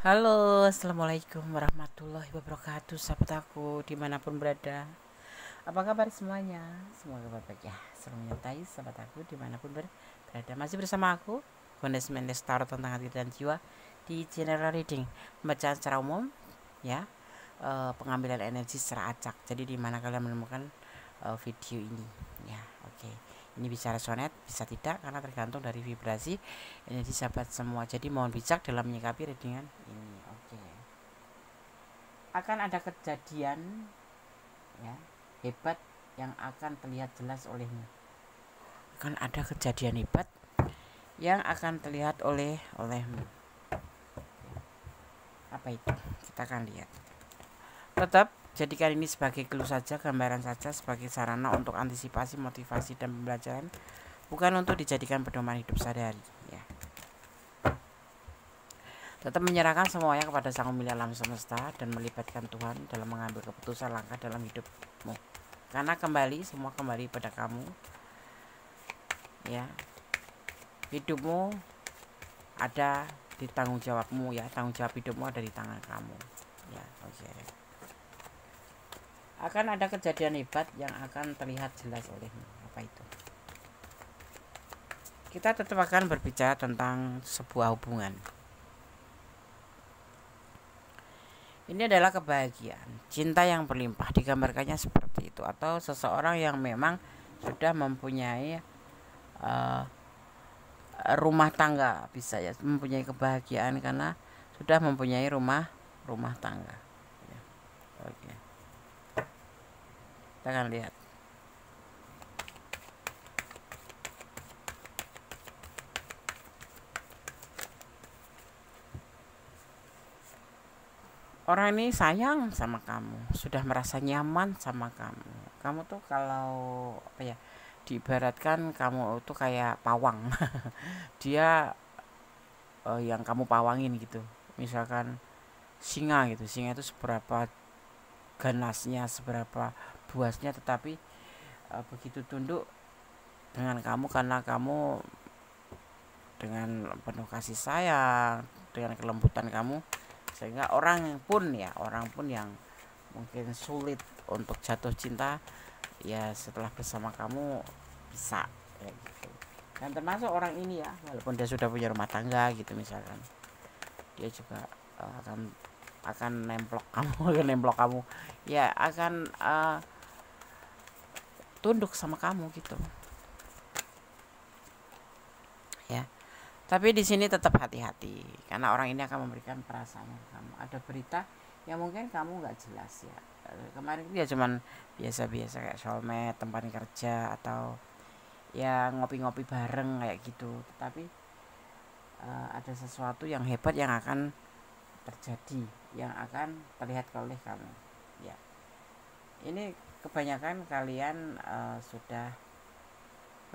Halo, assalamualaikum warahmatullahi wabarakatuh, sahabat aku dimanapun berada. Apa kabar semuanya? Semoga baik ya. Selalu menyertai sahabat aku dimanapun berada. Masih bersama aku, Gones Mendes Tarot tentang hati dan jiwa di general reading, pembacaan secara umum, ya, pengambilan energi secara acak. Jadi di mana kalian menemukan video ini, ya, oke. Ini bisa resonate, bisa tidak, karena tergantung dari vibrasi energi sahabat semua. Jadi mohon bijak dalam menyikapi readingan ini. Oke. Akan ada kejadian, ya, hebat yang akan terlihat jelas olehmu. Akan ada kejadian hebat yang akan terlihat olehmu. Apa itu? Kita akan lihat. Tetap jadikan ini sebagai clue saja, gambaran saja, sebagai sarana untuk antisipasi, motivasi, dan pembelajaran, bukan untuk dijadikan pedoman hidup sehari-hari, ya. Tetap menyerahkan semuanya kepada Sang Pemilik alam semesta dan melibatkan Tuhan dalam mengambil keputusan langkah dalam hidupmu. Karena semua kembali pada kamu, ya. Hidupmu ada di tanggung jawabmu, ya. Tanggung jawab hidupmu ada di tangan kamu, ya. Oke. Akan ada kejadian hebat yang akan terlihat jelas olehmu. Apa itu? Kita tetap akan berbicara tentang sebuah hubungan. Ini adalah kebahagiaan, cinta yang berlimpah, digambarkannya seperti itu. Atau seseorang yang memang sudah mempunyai rumah tangga, bisa ya, mempunyai kebahagiaan karena sudah mempunyai rumah tangga, ya. Oke. Kita akan lihat. Orang ini sayang sama kamu, sudah merasa nyaman sama kamu. Kamu tuh kalau apa ya, diibaratkan kamu tuh kayak pawang. Dia yang kamu pawangin gitu. Misalkan singa gitu. Singa itu seberapa ganasnya, seberapa buasnya, tetapi begitu tunduk dengan kamu karena kamu dengan penuh kasih sayang, dengan kelembutan kamu, sehingga orang pun yang mungkin sulit untuk jatuh cinta, ya setelah bersama kamu bisa, ya gitu. Dan termasuk orang ini, ya, walaupun dia sudah punya rumah tangga gitu misalkan, dia juga akan nemplok kamu akan nemplok kamu, ya, akan tunduk sama kamu gitu, ya. Tapi di sini tetap hati-hati karena orang ini akan memberikan perasaan ke kamu. Ada berita yang mungkin kamu nggak jelas, ya. Kemarin dia cuman biasa-biasa kayak soulmate, tempat kerja, atau ya ngopi-ngopi bareng kayak gitu. Tapi ada sesuatu yang hebat yang akan terjadi, yang akan terlihat oleh kamu, ya. Ini kebanyakan kalian sudah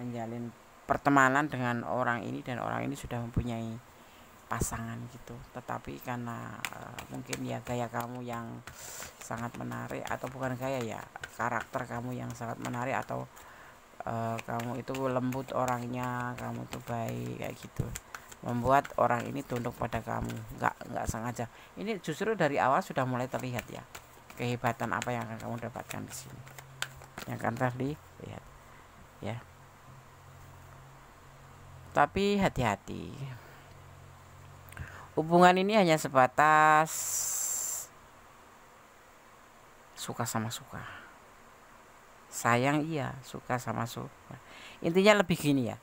menjalin pertemanan dengan orang ini dan orang ini sudah mempunyai pasangan gitu, tetapi karena mungkin ya gaya kamu yang sangat menarik, atau bukan gaya, ya, karakter kamu yang sangat menarik, atau kamu itu lembut orangnya, kamu tuh baik kayak gitu, membuat orang ini tunduk pada kamu, nggak sengaja. Ini justru dari awal sudah mulai terlihat, ya, kehebatan apa yang akan kamu dapatkan di sini, yang akan terlihat, ya. Tapi hati-hati, hubungan ini hanya sebatas suka sama suka, sayang iya, suka sama suka. Intinya lebih gini, ya,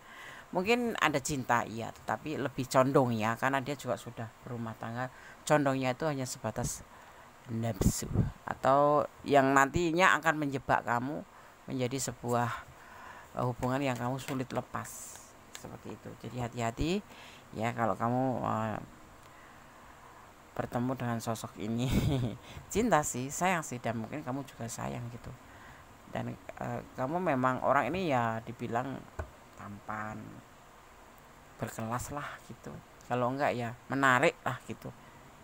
mungkin ada cinta iya, tetapi lebih condong, ya, karena dia juga sudah berumah tangga. Condongnya itu hanya sebatas nafsu, atau yang nantinya akan menjebak kamu menjadi sebuah hubungan yang kamu sulit lepas, seperti itu. Jadi hati-hati, ya, kalau kamu bertemu dengan sosok ini. Cinta sih, sayang sih, dan mungkin kamu juga sayang gitu. Dan kamu memang orang ini, ya, dibilang tampan, berkelas lah gitu, kalau enggak ya menarik lah gitu,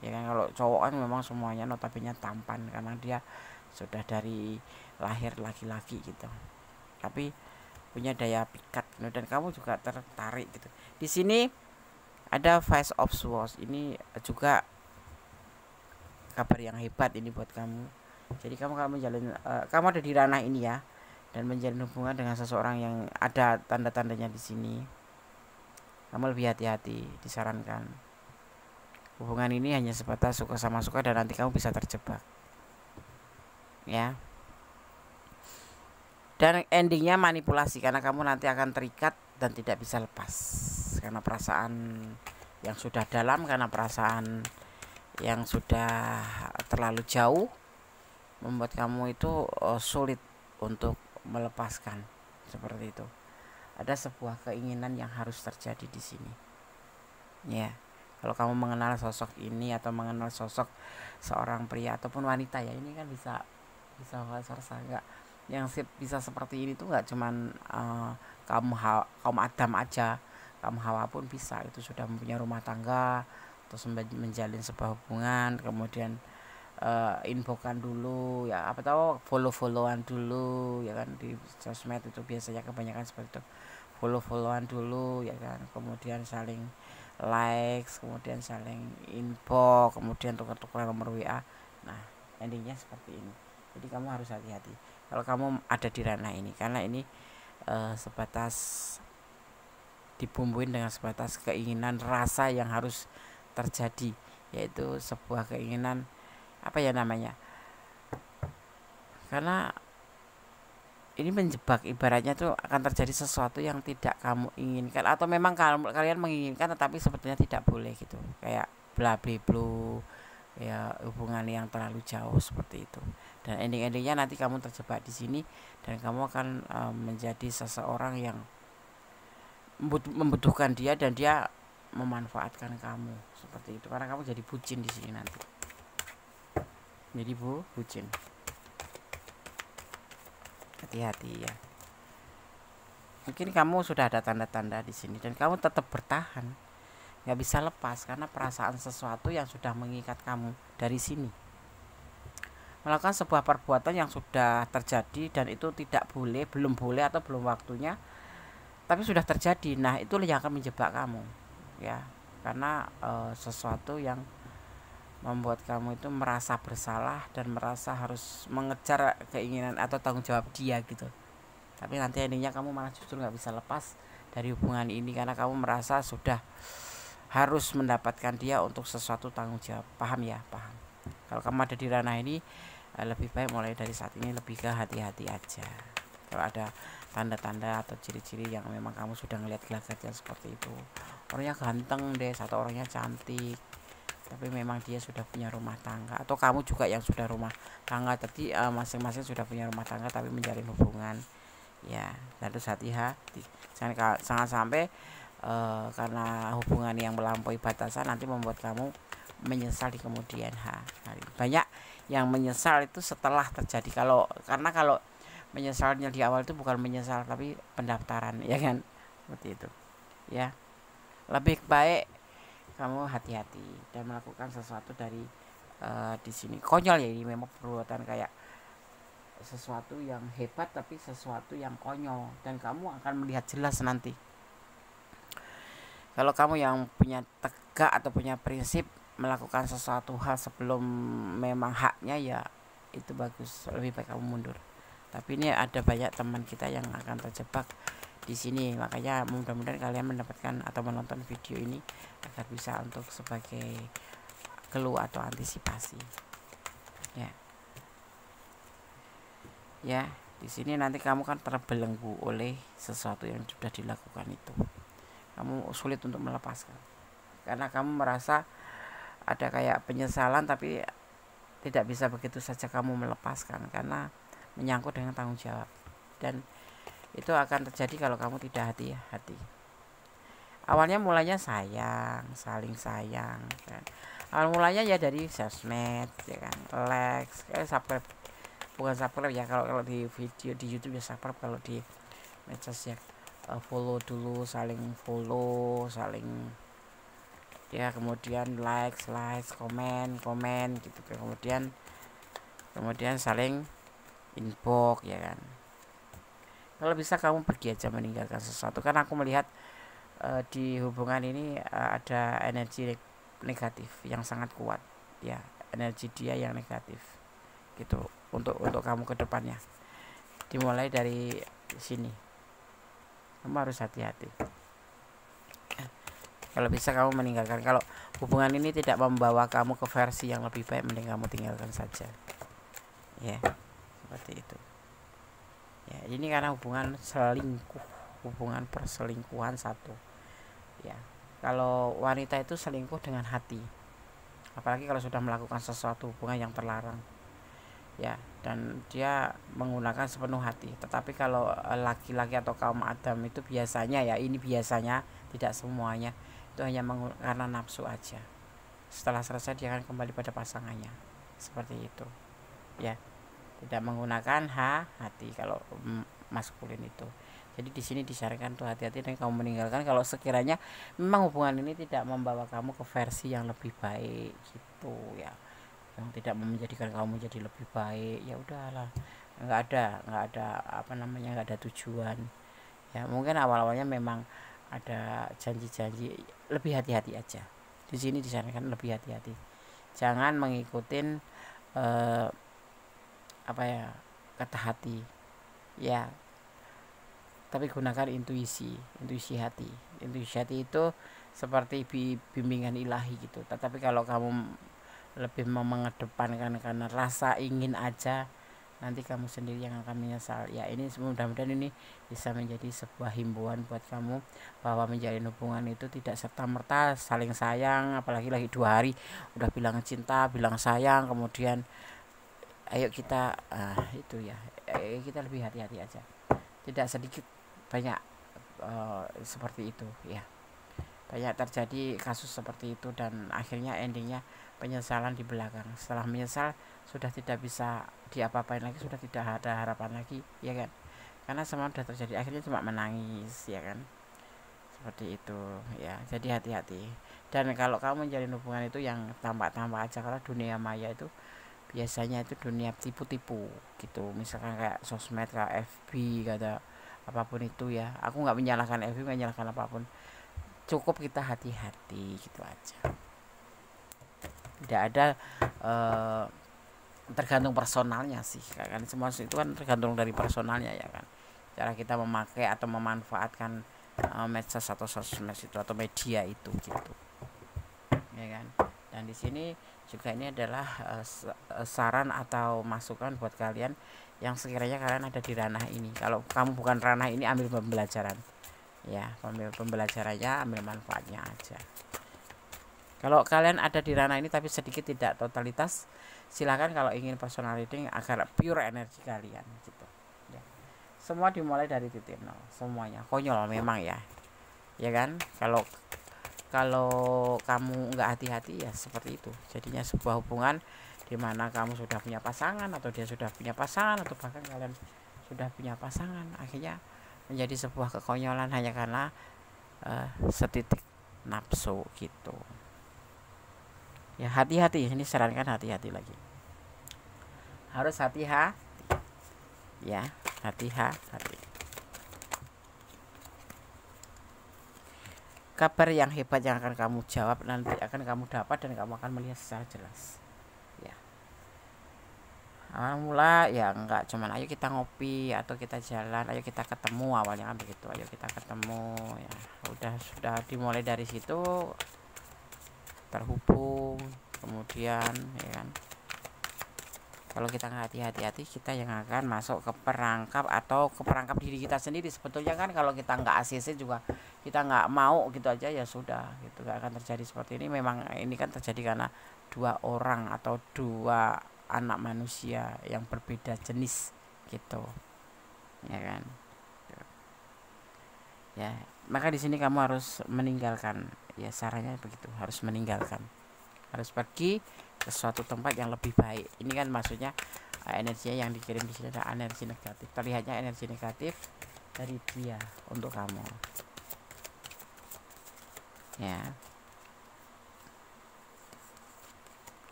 ya kan. Kalau cowok kan memang semuanya notabene tampan karena dia sudah dari lahir laki-laki gitu, tapi punya daya pikat gitu, dan kamu juga tertarik gitu. Di sini ada Face of Swords, ini juga kabar yang hebat ini buat kamu. Jadi kamu kalau menjalin kamu ada di ranah ini ya, dan menjalin hubungan dengan seseorang yang ada tanda-tandanya di sini, kamu lebih hati-hati, disarankan. Hubungan ini hanya sebatas suka sama suka dan nanti kamu bisa terjebak. Ya. Dan endingnya manipulasi karena kamu nanti akan terikat dan tidak bisa lepas karena perasaan yang sudah dalam, karena perasaan yang sudah terlalu jauh membuat kamu itu sulit untuk melepaskan. Seperti itu. Ada sebuah keinginan yang harus terjadi di sini. Ya. Kalau kamu mengenal sosok ini atau mengenal sosok seorang pria ataupun wanita ya, ini kan bisa vice versa, enggak yang bisa seperti ini tuh nggak cuman kaum Adam aja, kaum Hawa pun bisa, itu sudah mempunyai rumah tangga terus menjalin sebuah hubungan, kemudian infokan dulu ya, apa tahu follow-followan dulu ya kan, di sosmed itu biasanya kebanyakan seperti itu, follow-followan dulu ya kan, kemudian saling likes, kemudian saling info, kemudian tukar-tukar nomor WA. Nah endingnya seperti ini. Jadi kamu harus hati-hati kalau kamu ada di ranah ini, karena ini sebatas dibumbuin dengan sebatas keinginan rasa yang harus terjadi, yaitu sebuah keinginan apa ya namanya, karena ini menjebak, ibaratnya tuh akan terjadi sesuatu yang tidak kamu inginkan, atau memang kalian menginginkan tetapi sebetulnya tidak boleh gitu, kayak bla bla bla ya, hubungan yang terlalu jauh seperti itu. Dan ending-endingnya nanti kamu terjebak di sini dan kamu akan menjadi seseorang yang membutuhkan dia dan dia memanfaatkan kamu seperti itu, karena kamu jadi bucin di sini nanti. Jadi bucin. Hati-hati ya. Mungkin kamu sudah ada tanda-tanda di sini dan kamu tetap bertahan, nggak bisa lepas karena perasaan sesuatu yang sudah mengikat kamu dari sini. Melakukan sebuah perbuatan yang sudah terjadi dan itu tidak boleh, belum boleh atau belum waktunya, tapi sudah terjadi. Nah itu yang akan menjebak kamu ya, karena sesuatu yang membuat kamu itu merasa bersalah dan merasa harus mengejar keinginan atau tanggung jawab dia gitu. Tapi nanti endingnya kamu malah justru nggak bisa lepas dari hubungan ini karena kamu merasa sudah harus mendapatkan dia untuk sesuatu tanggung jawab. Paham ya? Paham. Kalau kamu ada di ranah ini, lebih baik mulai dari saat ini lebih ke hati-hati aja. Kalau ada tanda-tanda atau ciri-ciri yang memang kamu sudah ngelihat gelagatnya seperti itu, orangnya ganteng deh, atau orangnya cantik, tapi memang dia sudah punya rumah tangga, atau kamu juga yang sudah rumah tangga, tadi masing-masing sudah punya rumah tangga tapi menjalin hubungan ya, harus hati-hati, jangan sampai karena hubungan yang melampaui batasan nanti membuat kamu menyesal di kemudian hari. Banyak yang menyesal itu setelah terjadi, karena kalau menyesalnya di awal itu bukan menyesal tapi pendaftaran ya kan, seperti itu ya. Lebih baik kamu hati-hati dan melakukan sesuatu dari di sini. Konyol ya, ini memang perbuatan kayak sesuatu yang hebat tapi sesuatu yang konyol, dan kamu akan melihat jelas nanti. Kalau kamu yang punya tegak atau punya prinsip melakukan sesuatu hal sebelum memang haknya ya itu bagus, lebih baik kamu mundur. Tapi ini ada banyak teman kita yang akan terjebak di sini, makanya mudah-mudahan kalian mendapatkan atau menonton video ini agar bisa untuk sebagai clue atau antisipasi ya. Di sini nanti kamu kan terbelenggu oleh sesuatu yang sudah dilakukan itu, kamu sulit untuk melepaskan karena kamu merasa ada kayak penyesalan tapi tidak bisa begitu saja kamu melepaskan karena menyangkut dengan tanggung jawab, dan itu akan terjadi kalau kamu tidak hati-hati. Awalnya mulanya sayang, saling sayang kan. Awal mulanya ya dari sosmed ya kan, likes, subscribe, bukan subscribe ya, kalau di video di YouTube ya subscribe, kalau di medsos ya follow dulu, saling follow, saling ya, kemudian likes, komen gitu, kemudian saling inbox ya kan. Kalau bisa kamu pergi aja, meninggalkan sesuatu, karena aku melihat di hubungan ini ada energi negatif yang sangat kuat ya, energi dia yang negatif gitu untuk kamu ke depannya. Dimulai dari sini, kamu harus hati-hati. Kalau bisa kamu meninggalkan. Kalau hubungan ini tidak membawa kamu ke versi yang lebih baik, mending kamu tinggalkan saja. Ya, seperti itu. Ya, ini karena hubungan selingkuh, hubungan perselingkuhan satu. Ya, kalau wanita itu selingkuh dengan hati. Apalagi kalau sudah melakukan sesuatu hubungan yang terlarang. Ya, dan dia menggunakan sepenuh hati. Tetapi kalau laki-laki atau kaum Adam itu biasanya, ya ini biasanya, tidak semuanya, itu hanya karena nafsu aja. Setelah selesai dia akan kembali pada pasangannya, seperti itu. Ya, tidak menggunakan hati kalau maskulin itu. Jadi di sini disarankan tuh hati-hati dan kamu meninggalkan kalau sekiranya memang hubungan ini tidak membawa kamu ke versi yang lebih baik gitu ya, yang tidak menjadikan kamu jadi lebih baik. Ya udahlah, nggak ada apa namanya, nggak ada tujuan. Ya mungkin awal-awalnya memang ada janji-janji, lebih hati-hati aja. Di sini disarankan lebih hati-hati, jangan mengikutin apa ya, kata hati ya, tapi gunakan intuisi hati. Intuisi hati itu seperti bimbingan ilahi gitu. Tetapi kalau kamu lebih mengedepankan karena rasa ingin aja, nanti kamu sendiri yang akan menyesal. Ya ini mudah-mudahan ini bisa menjadi sebuah himbauan buat kamu bahwa menjalin hubungan itu tidak serta-merta saling sayang, apalagi lagi 2 hari udah bilang cinta, bilang sayang, kemudian ayo kita itu ya, kita lebih hati-hati aja. Tidak sedikit banyak seperti itu ya, banyak terjadi kasus seperti itu dan akhirnya endingnya penyesalan di belakang. Setelah menyesal sudah tidak bisa diapa-apain lagi, sudah tidak ada harapan lagi ya kan, karena semua sudah terjadi, akhirnya cuma menangis ya kan, seperti itu ya. Jadi hati-hati. Dan kalau kamu menjalin hubungan itu yang tampak-tampak aja, karena dunia maya itu biasanya itu dunia tipu-tipu gitu. Misalkan kayak sosmed, kayak FB, kata apapun itu ya, aku nggak menyalahkan FB, nggak menyalahkan apapun, cukup kita hati-hati gitu aja. Tidak ada tergantung personalnya sih kan, semua itu kan tergantung dari personalnya ya kan, cara kita memakai atau memanfaatkan medsos atau sosmed itu atau media itu gitu ya kan. Dan di sini juga ini adalah saran atau masukan buat kalian yang sekiranya kalian ada di ranah ini. Kalau kamu bukan ranah ini, ambil pembelajaran ya, ambil pembelajarannya, ambil manfaatnya aja. Kalau kalian ada di ranah ini tapi sedikit tidak totalitas, silakan kalau ingin personal reading agar pure energi kalian gitu ya. Semua dimulai dari titik nol, semuanya konyol memang ya kan. Kalau kamu nggak hati-hati ya seperti itu jadinya, sebuah hubungan di mana kamu sudah punya pasangan atau dia sudah punya pasangan atau bahkan kalian sudah punya pasangan, akhirnya menjadi sebuah kekonyolan hanya karena setitik nafsu gitu ya. Hati-hati, ini sarankan hati-hati lagi, harus hati-hati ya, hati-hati. Kabar yang hebat yang akan kamu jawab nanti akan kamu dapat dan kamu akan melihat secara jelas ya. Awal mula ya enggak cuman ayo kita ngopi atau kita jalan, ayo kita ketemu, awalnya kan begitu, ayo kita ketemu ya. Sudah dimulai dari situ, terhubung, kemudian ya kan. Kalau kita nggak hati-hati, kita yang akan masuk ke perangkap atau ke perangkap diri kita sendiri sebetulnya kan. Kalau kita nggak ACC juga, kita nggak mau gitu aja ya sudah gitu, nggak akan terjadi seperti ini. Memang ini kan terjadi karena 2 orang atau 2 anak manusia yang berbeda jenis gitu ya kan ya. Maka di sini kamu harus meninggalkan ya, sarannya begitu, harus meninggalkan, harus pergi ke suatu tempat yang lebih baik. Ini kan maksudnya energinya yang dikirim di sini adalah energi negatif, terlihatnya energi negatif dari dia untuk kamu ya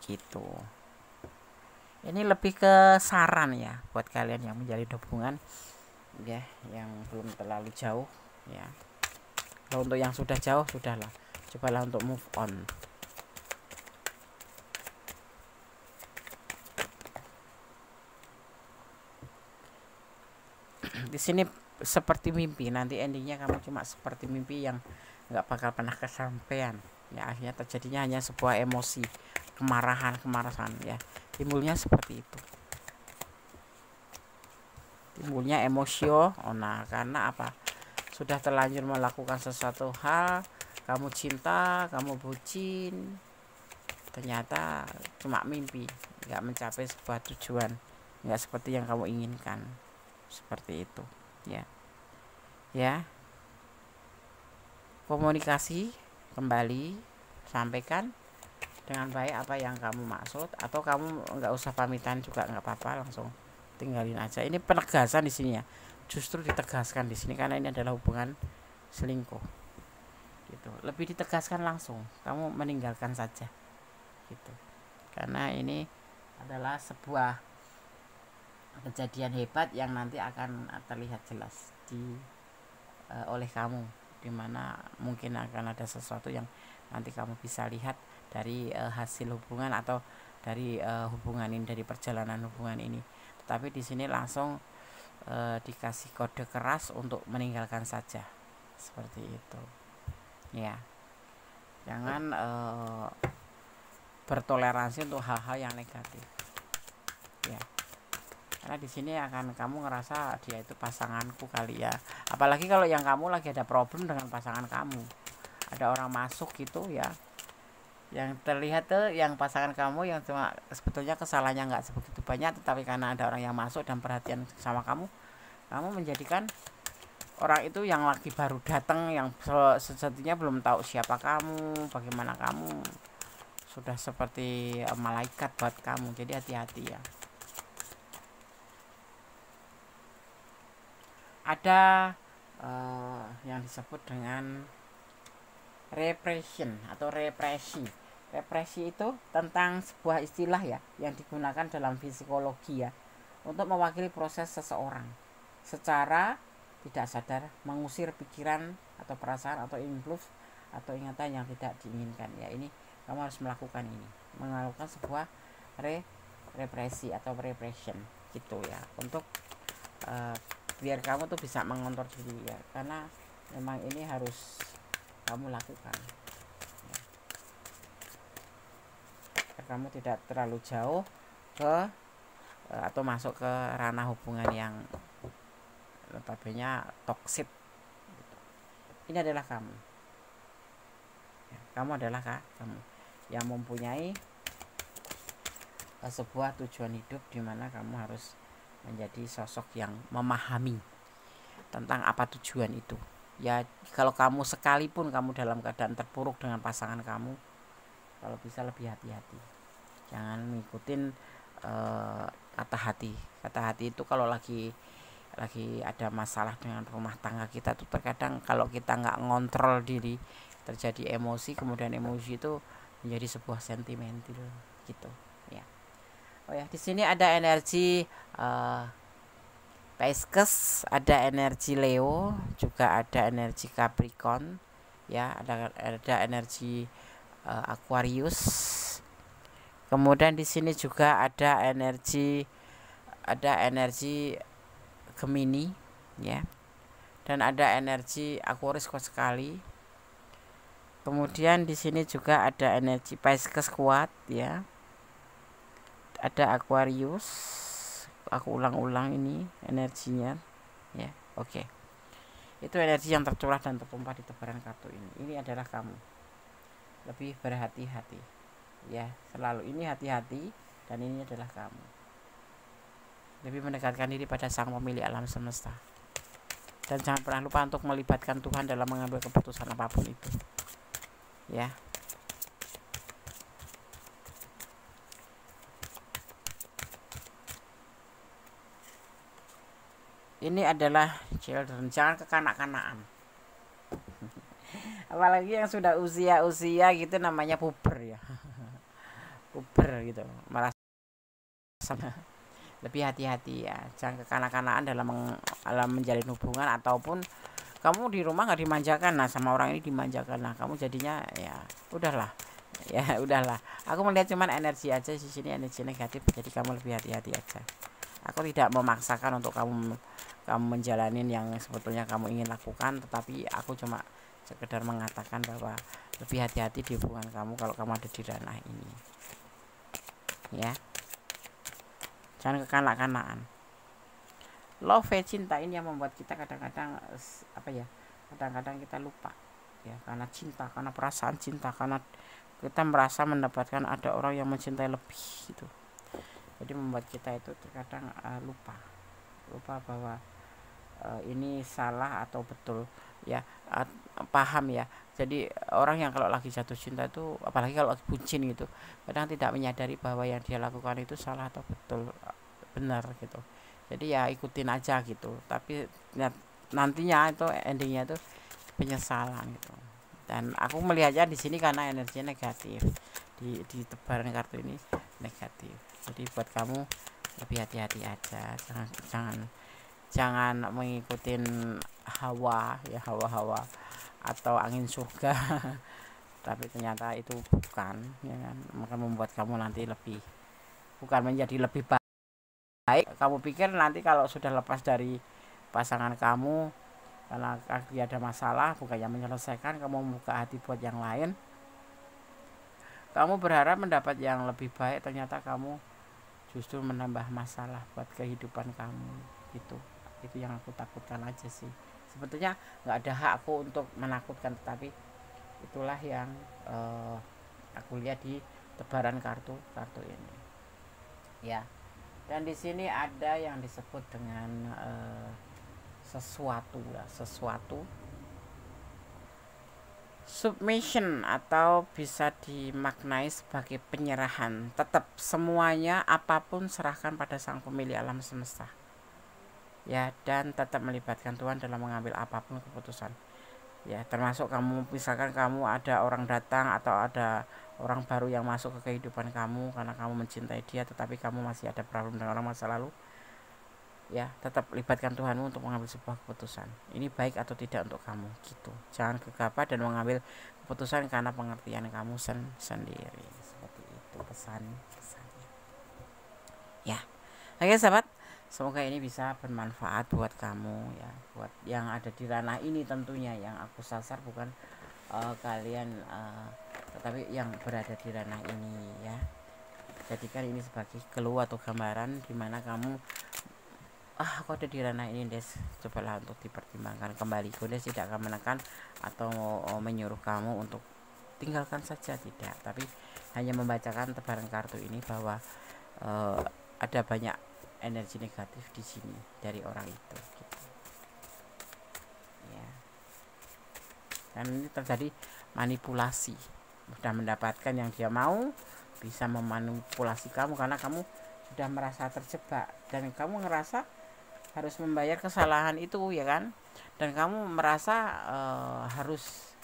gitu. Ini lebih ke saran ya buat kalian yang menjalin hubungan ya, yang belum terlalu jauh ya. Kalau untuk yang sudah jauh, sudahlah, cobalah untuk move on di sini seperti mimpi, nanti endingnya kamu cuma seperti mimpi yang nggak bakal pernah kesampaian ya. Akhirnya terjadinya hanya sebuah emosi, kemarahan ya, timbulnya seperti itu, timbulnya emosio. Nah, karena apa, sudah terlanjur melakukan sesuatu hal, kamu cinta, kamu bucin, ternyata cuma mimpi, nggak mencapai sebuah tujuan, nggak seperti yang kamu inginkan, seperti itu ya. Komunikasi kembali, sampaikan dengan baik apa yang kamu maksud, atau kamu nggak usah pamitan juga nggak apa-apa, langsung tinggalin aja. Ini penegasan di sini ya, justru ditegaskan di sini karena ini adalah hubungan selingkuh gitu. Lebih ditegaskan langsung, kamu meninggalkan saja gitu, karena ini adalah sebuah kejadian hebat yang nanti akan terlihat jelas oleh kamu, dimana mungkin akan ada sesuatu yang nanti kamu bisa lihat dari hasil hubungan atau dari hubungan ini, dari perjalanan hubungan ini. Tetapi di sini langsung dikasih kode keras untuk meninggalkan saja, seperti itu ya. Jangan bertoleransi untuk hal-hal yang negatif ya, karena di sini akan kamu ngerasa dia itu pasanganku kali ya. Apalagi kalau yang kamu lagi ada problem dengan pasangan kamu, ada orang masuk gitu ya, yang terlihat tuh yang pasangan kamu yang cuma sebetulnya kesalahannya nggak sebegitu banyak, tetapi karena ada orang yang masuk dan perhatian sama kamu menjadikan orang itu yang lagi baru datang, yang sejatinya belum tahu siapa kamu, bagaimana kamu, sudah seperti malaikat buat kamu. Jadi hati-hati ya. Ada yang disebut dengan repression atau represi. Represi itu tentang sebuah istilah ya, yang digunakan dalam psikologi ya, untuk mewakili proses seseorang secara tidak sadar mengusir pikiran atau perasaan atau impuls atau ingatan yang tidak diinginkan ya. Ini kamu harus melakukan ini, melakukan sebuah represi atau repression gitu ya, untuk biar kamu tuh bisa mengontrol diri ya, karena memang ini harus kamu lakukan ya. Kamu tidak terlalu jauh ke atau masuk ke ranah hubungan yang notabene toksik gitu. Ini adalah kamu ya, kamu adalah kamu yang mempunyai sebuah tujuan hidup, di mana kamu harus menjadi sosok yang memahami tentang apa tujuan itu ya. Kalau kamu sekalipun kamu dalam keadaan terpuruk dengan pasangan kamu, kalau bisa lebih hati-hati, jangan ngikutin kata hati itu. Kalau lagi ada masalah dengan rumah tangga kita tuh, terkadang kalau kita nggak ngontrol diri, terjadi emosi, kemudian emosi itu menjadi sebuah sentimental gitu ya. Oh ya, di sini ada energi Pisces, ada energi Leo, juga ada energi Capricorn ya, ada energi Aquarius. Kemudian di sini juga ada energi Gemini ya, dan ada energi Aquarius kuat sekali. Kemudian di sini juga ada energi Pisces kuat ya, ada Aquarius. Aku ulang-ulang ini energinya ya. Oke. Itu energi yang tercurah dan tertumpah di tebaran kartu ini. Ini adalah kamu. Lebih berhati-hati ya, selalu ini hati-hati, dan ini adalah kamu. Lebih mendekatkan diri pada sang pemilik alam semesta, dan jangan pernah lupa untuk melibatkan Tuhan dalam mengambil keputusan apapun itu ya. Ini adalah children, jangan kekanak-kanakan. Apalagi yang sudah usia gitu, namanya puber ya. Puber gitu, malah lebih hati-hati ya, jangan kekanak-kanakan dalam menjalin hubungan, ataupun kamu di rumah nggak dimanjakan, nah sama orang ini dimanjakan, nah kamu jadinya ya udahlah ya, udahlah. Aku melihat cuman energi aja di sini, energi negatif, jadi kamu lebih hati-hati aja Aku tidak memaksakan untuk kamu menjalanin yang sebetulnya kamu ingin lakukan, tetapi aku cuma sekedar mengatakan bahwa lebih hati-hati di hubungan kamu kalau kamu ada di ranah ini, ya. Jangan kekanak-kanakan. Love, cinta ini yang membuat kita kadang-kadang kadang-kadang kita lupa, ya, karena cinta, karena perasaan cinta, karena kita merasa mendapatkan ada orang yang mencintai lebih gitu. Jadi membuat kita itu terkadang lupa bahwa ini salah atau betul, ya, paham ya. Jadi orang yang kalau lagi jatuh cinta itu, apalagi kalau lagi bucin gitu, kadang tidak menyadari bahwa yang dia lakukan itu salah atau betul, benar gitu. Jadi ya ikutin aja gitu, tapi nantinya itu endingnya itu penyesalan gitu. Dan aku melihatnya di sini karena energinya negatif, di tebaran kartu ini negatif. Jadi buat kamu lebih hati-hati aja, jangan mengikuti hawa atau angin surga tapi ternyata itu bukan, ya kan, maka membuat kamu nanti bukan menjadi lebih baik. Kamu pikir nanti kalau sudah lepas dari pasangan kamu karena dia ada masalah, bukannya menyelesaikan, kamu membuka hati buat yang lain, kamu berharap mendapat yang lebih baik, ternyata kamu justru menambah masalah buat kehidupan kamu gitu. Itu yang aku takutkan aja sih. Sebetulnya nggak ada hak aku untuk menakutkan, tetapi itulah yang aku lihat di tebaran kartu ini, ya. Dan di sini ada yang disebut dengan sesuatu submission, atau bisa dimaknai sebagai penyerahan. Tetap semuanya apapun serahkan pada sang pemilik alam semesta, ya, dan tetap melibatkan Tuhan dalam mengambil apapun keputusan, ya, termasuk kamu, misalkan kamu ada orang datang atau ada orang baru yang masuk ke kehidupan kamu karena kamu mencintai dia, tetapi kamu masih ada problem dengan orang masa lalu, ya, tetap libatkan Tuhanmu untuk mengambil sebuah keputusan. Ini baik atau tidak untuk kamu gitu. Jangan gegabah dan mengambil keputusan karena pengertian kamu sendiri. Seperti itu pesannya, ya. Oke sahabat, semoga ini bisa bermanfaat buat kamu, ya, buat yang ada di ranah ini. Tentunya yang aku sasar bukan kalian, tetapi yang berada di ranah ini, ya. Jadikan ini sebagai clue atau gambaran dimana kamu aku ada di ranah ini, Des. Cobalah untuk dipertimbangkan kembali. Des tidak akan menekan atau menyuruh kamu untuk tinggalkan saja, tidak, tapi hanya membacakan tebaran kartu ini bahwa ada banyak energi negatif di sini dari orang itu gitu. Ya. Dan ini terjadi manipulasi, sudah mendapatkan yang dia mau, bisa memanipulasi kamu karena kamu sudah merasa terjebak dan kamu ngerasa harus membayar kesalahan itu, ya kan, dan kamu merasa harus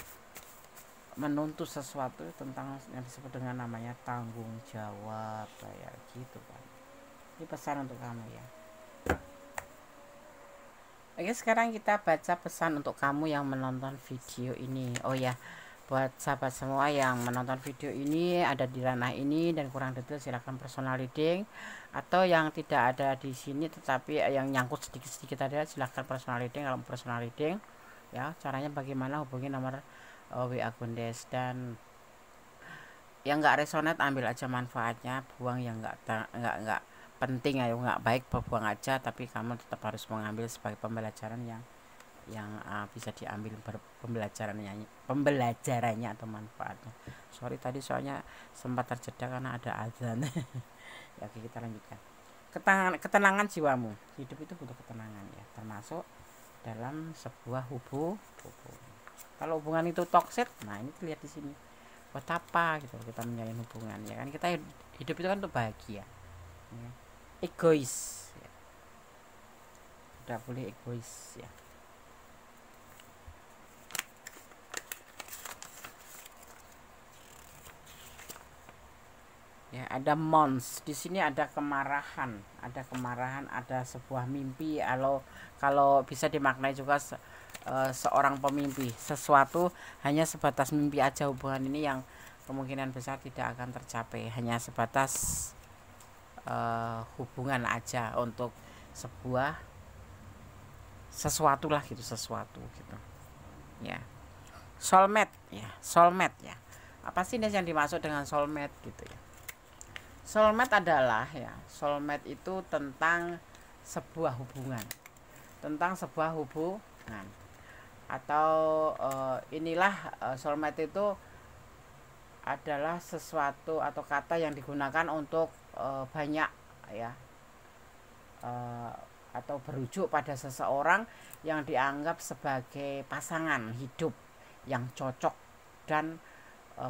menuntut sesuatu tentang yang disebut dengan namanya tanggung jawab, kayak gitu kan. Ini pesan untuk kamu, ya. Oke, sekarang kita baca pesan untuk kamu yang menonton video ini. Oh ya, buat sahabat semua yang menonton video ini ada di ranah ini dan kurang detail, silahkan personal reading, atau yang tidak ada di sini tetapi yang nyangkut sedikit-sedikit ada, silahkan personal reading. Kalau personal reading, ya, caranya bagaimana, hubungi nomor WA Gondes, dan yang nggak resonate ambil aja manfaatnya, buang yang nggak penting, ayo nggak baik buang aja, tapi kamu tetap harus mengambil sebagai pembelajaran yang bisa diambil pembelajarannya atau manfaatnya. Sorry tadi soalnya sempat terjeda karena ada azan. Ya, oke, kita lanjutkan. Ketenangan jiwamu. Hidup itu butuh ketenangan, ya, termasuk dalam sebuah hubungan. Kalau hubungan itu toxic, nah ini lihat di sini. Buat apa gitu kita menjalin hubungan, ya kan? Kita hidup itu kan untuk bahagia, ya. Egois, ya. Tidak boleh egois, ya. Ya, ada mons di sini, ada kemarahan, ada sebuah mimpi, kalau bisa dimaknai juga seorang pemimpi, sesuatu hanya sebatas mimpi aja. Hubungan ini yang kemungkinan besar tidak akan tercapai, hanya sebatas hubungan aja, untuk sebuah sesuatu lah gitu, sesuatu gitu ya. Soulmate ya, soulmate ya. Apa sih yang dimaksud dengan soulmate gitu ya? Soulmate adalah ya, soulmate itu tentang sebuah hubungan, tentang sebuah hubungan atau inilah soulmate itu adalah sesuatu atau kata yang digunakan untuk banyak ya, atau berujuk pada seseorang yang dianggap sebagai pasangan hidup yang cocok dan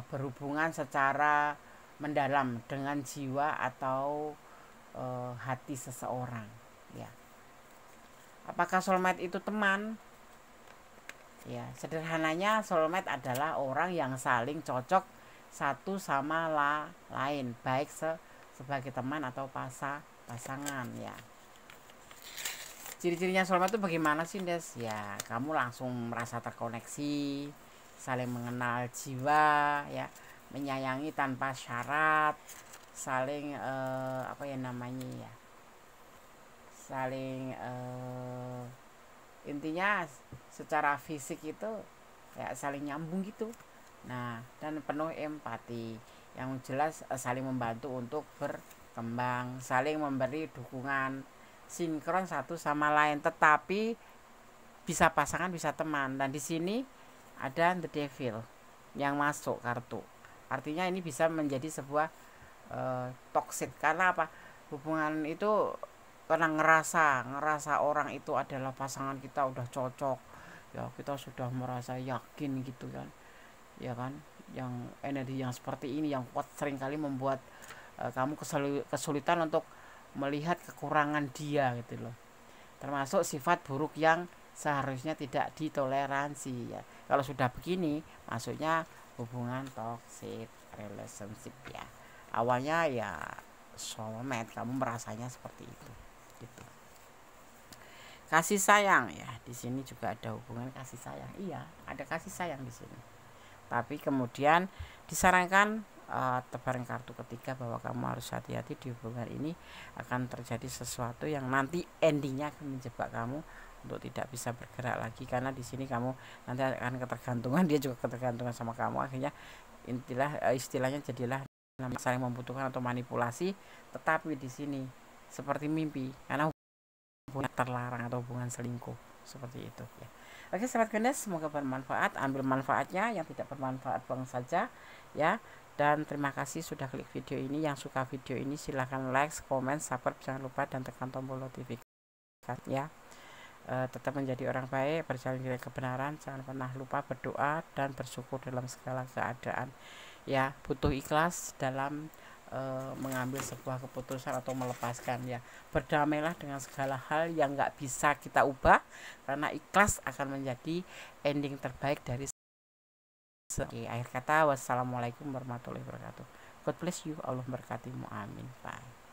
berhubungan secara mendalam dengan jiwa atau hati seseorang ya. Apakah soulmate itu teman? Ya, sederhananya soulmate adalah orang yang saling cocok satu sama lain, baik sebagai teman atau pasangan ya. Ciri-cirinya soulmate itu bagaimana sih, Des? Ya, kamu langsung merasa terkoneksi, saling mengenal jiwa ya, menyayangi tanpa syarat, saling apa ya namanya ya, saling intinya secara fisik itu ya saling nyambung gitu. Nah, dan penuh empati, yang jelas saling membantu untuk berkembang, saling memberi dukungan, sinkron satu sama lain, tetapi bisa pasangan bisa teman. Dan di sini ada the devil yang masuk kartu, artinya ini bisa menjadi sebuah toxic. Karena apa? Hubungan itu karena ngerasa orang itu adalah pasangan kita, udah cocok ya, kita sudah merasa yakin gitu kan ya kan. Yang energi yang seperti ini yang kuat seringkali membuat kamu kesulitan untuk melihat kekurangan dia gitu loh, termasuk sifat buruk yang seharusnya tidak ditoleransi ya. Kalau sudah begini maksudnya hubungan toxic relationship ya. Awalnya ya soulmate, kamu merasanya seperti itu gitu. Kasih sayang ya, di sini juga ada hubungan kasih sayang. Iya, ada kasih sayang di sini. Tapi kemudian disarankan tebaran kartu ketiga bahwa kamu harus hati-hati di hubungan ini, akan terjadi sesuatu yang nanti endingnya akan menjebak kamu untuk tidak bisa bergerak lagi. Karena di sini kamu nanti akan ketergantungan, dia juga ketergantungan sama kamu. Akhirnya istilahnya jadilah saling membutuhkan atau manipulasi. Tetapi di sini seperti mimpi, karena hubungan terlarang atau hubungan selingkuh seperti itu ya. Oke sahabat Gendes, semoga bermanfaat. Ambil manfaatnya, yang tidak bermanfaat buang saja ya. Dan terima kasih sudah klik video ini. Yang suka video ini silahkan like, komen, subscribe, jangan lupa, dan tekan tombol notifikasi ya. Tetap menjadi orang baik, berjalan di kebenaran, jangan pernah lupa berdoa dan bersyukur dalam segala keadaan ya. Butuh ikhlas dalam mengambil sebuah keputusan atau melepaskan ya. Berdamailah dengan segala hal yang nggak bisa kita ubah, karena ikhlas akan menjadi ending terbaik dari akhir kata. Wassalamualaikum warahmatullahi wabarakatuh. God bless you, Allah berkatimu, amin. Bye.